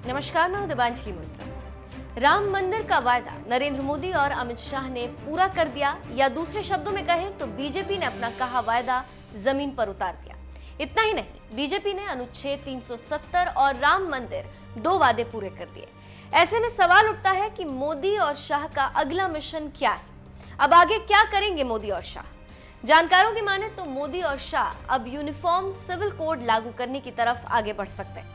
नमस्कार, मैं हूं दिबांजलि मोइत्रा। राम मंदिर का वायदा नरेंद्र मोदी और अमित शाह ने पूरा कर दिया, या दूसरे शब्दों में कहें तो बीजेपी ने अपना कहा वायदा जमीन पर उतार दिया। इतना ही नहीं, बीजेपी ने अनुच्छेद 370 और राम मंदिर, दो वादे पूरे कर दिए। ऐसे में सवाल उठता है कि मोदी और शाह का अगला मिशन क्या है? अब आगे क्या करेंगे मोदी और शाह? जानकारों की माने तो मोदी और शाह अब यूनिफॉर्म सिविल कोड लागू करने की तरफ आगे बढ़ सकते हैं।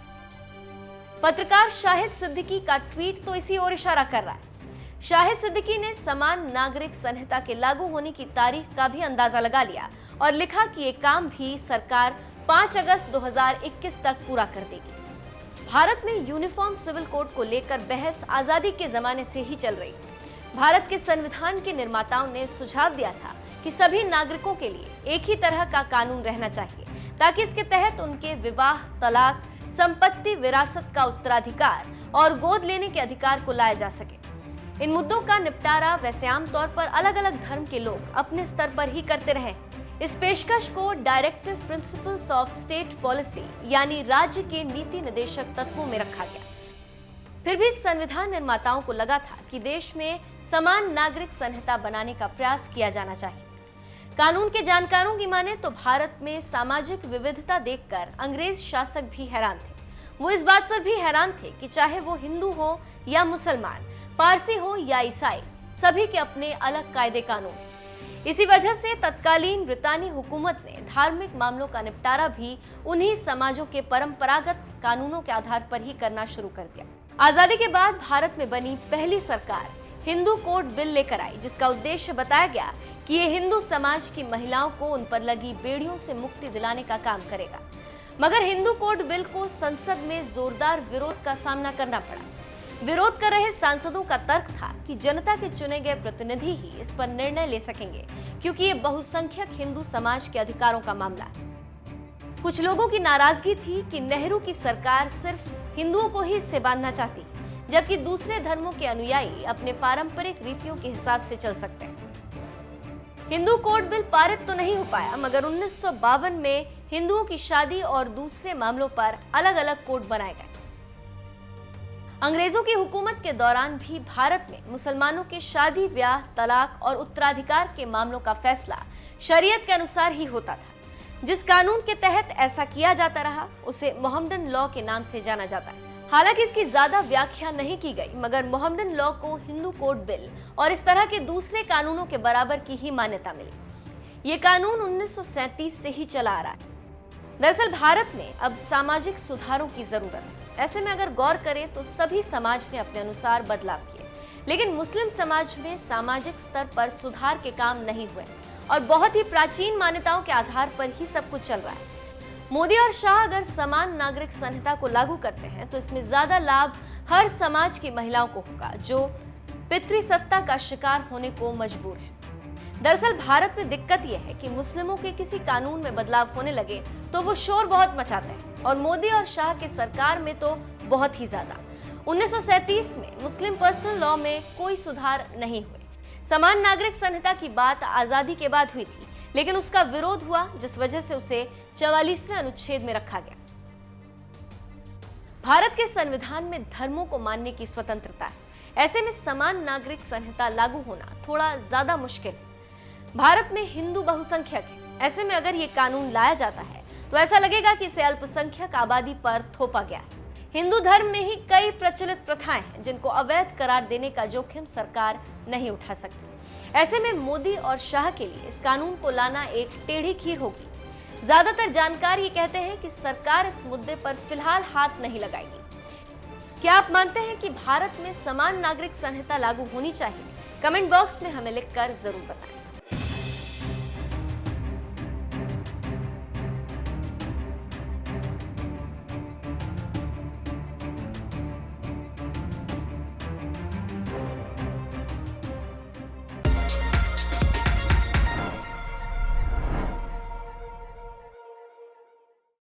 पत्रकार शाहिद सिद्दीकी का ट्वीट तो इसी ओर इशारा कर रहा है। शाहिद सिद्दीकी ने समान नागरिक संहिता के लागू होने की तारीख का भी अंदाजा लगा लिया और लिखा कि ये काम भी सरकार 5 अगस्त 2021 तक पूरा कर देगी। भारत में यूनिफॉर्म सिविल कोड को लेकर बहस आजादी के जमाने से ही चल रही है। भारत के संविधान के निर्माताओं ने सुझाव दिया था कि सभी नागरिकों के लिए एक ही तरह का कानून रहना चाहिए, ताकि इसके तहत उनके विवाह, तलाक, संपत्ति, विरासत का उत्तराधिकार और गोद लेने के अधिकार को लाया जा सके। इन मुद्दों का निपटारा वैसे आमतौर पर अलग अलग धर्म के लोग अपने स्तर पर ही करते रहे। इस पेशकश को directive principles of state policy यानी राज्य के नीति निर्देशक तत्वों में रखा गया। फिर भी संविधान निर्माताओं को लगा था कि देश में समान नागरिक संहिता बनाने का प्रयास किया जाना चाहिए। कानून के जानकारों की माने तो भारत में सामाजिक विविधता देखकर अंग्रेज शासक भी हैरान थे। वो इस बात पर भी हैरान थे कि चाहे वो हिंदू हो या मुसलमान, पारसी हो या ईसाई, सभी के अपने अलग कायदे कानून। इसी वजह से तत्कालीन ब्रितानी हुकूमत ने धार्मिक मामलों का निपटारा भी उन्हीं समाजों के परंपरागत कानूनों के आधार पर ही करना शुरू कर दिया। आजादी के बाद भारत में बनी पहली सरकार हिंदू कोड बिल लेकर आई, जिसका उद्देश्य बताया गया कि ये हिंदू समाज की महिलाओं को उन पर लगी बेड़ियों से मुक्ति दिलाने का काम करेगा। मगर हिंदू कोड बिल को संसद में जोरदार विरोध का सामना करना पड़ा। विरोध कर रहे सांसदों का तर्क था कि जनता के चुने गए प्रतिनिधि ही इस पर निर्णय ले सकेंगे, क्योंकि ये बहुसंख्यक हिंदू समाज के अधिकारों का मामला है। कुछ लोगों की नाराजगी थी कि नेहरू की सरकार सिर्फ हिंदुओं को ही इससे बांधना चाहती, जबकि दूसरे धर्मों के अनुयायी अपने पारंपरिक रीतियों के हिसाब से चल सकते हैं। हिंदू कोड बिल पारित तो नहीं हो पाया, मगर 1952 में हिंदुओं की शादी और दूसरे मामलों पर अलग अलग कोड बनाए गए। अंग्रेजों की हुकूमत के दौरान भी भारत में मुसलमानों के शादी, ब्याह, तलाक और उत्तराधिकार के मामलों का फैसला शरीयत के अनुसार ही होता था। जिस कानून के तहत ऐसा किया जाता रहा उसे मोहम्मदन लॉ के नाम से जाना जाता है। हालांकि इसकी ज्यादा व्याख्या नहीं की गई, मगर मोहम्मदन लॉ को हिंदू कोड बिल और इस तरह के दूसरे कानूनों के बराबर की ही मान्यता मिली। ये कानून 1937 से ही चला आ रहा है। दरअसल भारत में अब सामाजिक सुधारों की जरूरत है। ऐसे में अगर गौर करें तो सभी समाज ने अपने अनुसार बदलाव किए, लेकिन मुस्लिम समाज में सामाजिक स्तर पर सुधार के काम नहीं हुए और बहुत ही प्राचीन मान्यताओं के आधार पर ही सब कुछ चल रहा है। मोदी और शाह अगर समान नागरिक संहिता को लागू करते हैं तो इसमें ज्यादा लाभ हर समाज की महिलाओं को होगा, जो पितृसत्ता का शिकार होने को मजबूर है। दरअसल भारत में दिक्कत यह है कि मुस्लिमों के किसी कानून में बदलाव होने लगे तो वो शोर बहुत मचाते हैं, और मोदी और शाह के सरकार में तो बहुत ही ज्यादा। 1937 में मुस्लिम पर्सनल लॉ में कोई सुधार नहीं हुए। समान नागरिक संहिता की बात आजादी के बाद हुई थी, लेकिन उसका विरोध हुआ, जिस वजह से उसे 44वें अनुच्छेद में रखा गया। भारत के संविधान में धर्मों को मानने की स्वतंत्रता है। ऐसे में समान नागरिक संहिता लागू होना थोड़ा ज्यादा मुश्किल है। भारत में हिंदू बहुसंख्यक है। ऐसे में अगर ये कानून लाया जाता है तो ऐसा लगेगा कि इसे अल्पसंख्यक आबादी पर थोपा गया है। हिंदू धर्म में ही कई प्रचलित प्रथाएं हैं जिनको अवैध करार देने का जोखिम सरकार नहीं उठा सकती। ऐसे में मोदी और शाह के लिए इस कानून को लाना एक टेढ़ी खीर होगी। ज्यादातर जानकार ये कहते हैं कि सरकार इस मुद्दे पर फिलहाल हाथ नहीं लगाएगी। क्या आप मानते हैं कि भारत में समान नागरिक संहिता लागू होनी चाहिए? कमेंट बॉक्स में हमें लिखकर जरूर बताएं।